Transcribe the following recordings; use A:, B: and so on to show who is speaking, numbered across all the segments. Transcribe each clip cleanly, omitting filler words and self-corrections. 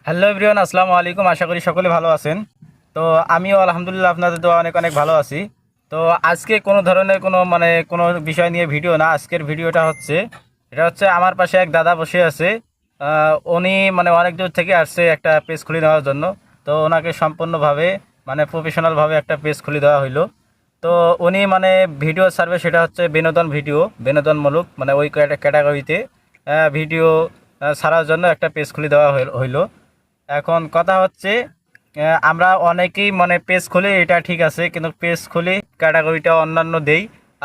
A: Hello everyone, আসসালামু আলাইকুম। আশা করি সকলে ভালো আছেন। তো আমিও আলহামদুলিল্লাহ আপনাদের দোয়া অনেক অনেক ভালো আছি। তো আজকে কোনো ধরনের কোনো বিষয় নিয়ে ভিডিও না। আজকের ভিডিওটা হচ্ছে আমার পাশে এক দাদা বসে আছে। উনি অনেক দূর থেকে আসছে একটা পেজ খুলে নেওয়ার জন্য। তো ওনাকে সম্পূর্ণভাবে প্রফেশনালভাবে একটা পেজ খুলে দেওয়া হইলো। তো উনি ভিডিও সার্ভে, সেটা হচ্ছে বিনোদন ভিডিও, বিনোদনমূলক ওই ক্যাটাগরিতে ভিডিও ছাড়ার জন্য একটা পেজ খুলে দেওয়া হইলো। এখন কথা হচ্ছে, আমরা অনেকেই পেজ খুলি, এটা ঠিক আছে, কিন্তু পেজ খুলি ক্যাটাগরিটা অন্যান্য দেই,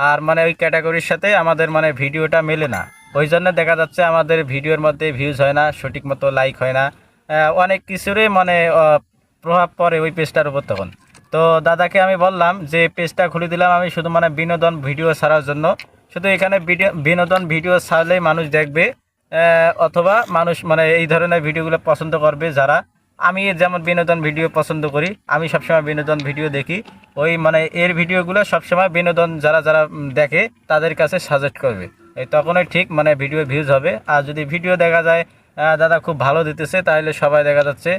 A: আর ওই ক্যাটাগরির সাথে আমাদের ভিডিওটা মেলে না। ওই জন্য দেখা যাচ্ছে আমাদের ভিডিওর মধ্যে ভিউজ হয় না, সঠিক মতো লাইক হয় না, অনেক কিছুরই প্রভাব পড়ে ওই পেজটার উপর। তখন তো দাদাকে আমি বললাম যে পেজটা খুলে দিলাম আমি শুধু বিনোদন ভিডিও ছাড়ার জন্য। শুধু এখানে বিনোদন ভিডিও ছাড়লেই মানুষ দেখবে, অথবা মানুষ এই ধরনের ভিডিওগুলো পছন্দ করবে যারা। আমি যেমন বিনোদন ভিডিও পছন্দ করি, আমি সবসময় বিনোদন ভিডিও দেখি। ওই এর ভিডিওগুলো সবসময় বিনোদন যারা যারা দেখে তাদের কাছে সাজেস্ট করবে। এই তখনই ঠিক ভিডিও ভিউজ হবে। আর যদি ভিডিও দেখা যায় দাদা খুব ভালো দিতেছে, তাহলে সবাই দেখা যাচ্ছে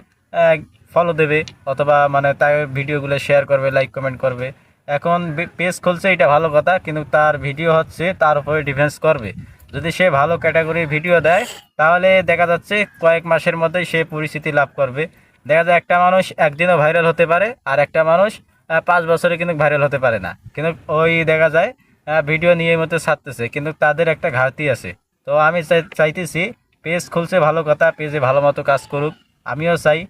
A: ফলো দেবে, অথবা তার ভিডিওগুলো শেয়ার করবে, লাইক কমেন্ট করবে। এখন পেজ খুলছে, এটা ভালো কথা, কিন্তু তার ভিডিও হচ্ছে তার উপরে ডিফেন্স করবে। যদি সে ভালো ক্যাটাগরির ভিডিও দেয়, তাহলে দেখা যাচ্ছে কয়েক মাসের মধ্যেই সে পরিচিতি লাভ করবে। দেখা যায় একটা মানুষ একদিনও ভাইরাল হতে পারে, আর একটা মানুষ 5 বছরে কিন্তু ভাইরাল হতে পারে না। কিন্তু ওই দেখা যায় ভিডিও নিয়মিত ছাড়তেছে, কিন্তু তাদের একটা ঘাটতি আছে। তো আমি চাইতেছি, পেজ খুলছে ভালো কথা, পেজে ভালো মতো কাজ করুক, আমিও চাই।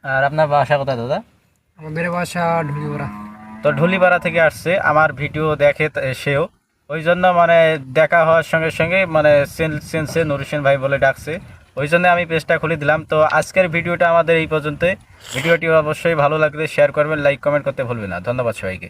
A: আর আপনার বাসা কোথায় দাদা?
B: আমাদের বাসা ঢুলিপাড়া।
A: তো ঢুলিপাড়া থেকে আসছে, আমার ভিডিও দেখে সেও। ওই জন্য দেখা হওয়ার সঙ্গে সঙ্গে সেন্সে নুর হোসেন ভাই বলে ডাকছে। ওই জন্য আমি পেজটা খুলে দিলাম। তো আজকের ভিডিওটা আমাদের এই পর্যন্ত। ভিডিওটি অবশ্যই ভালো লাগলে শেয়ার করবেন, লাইক কমেন্ট করতে ভুলবেন না। ধন্যবাদ সবাইকে।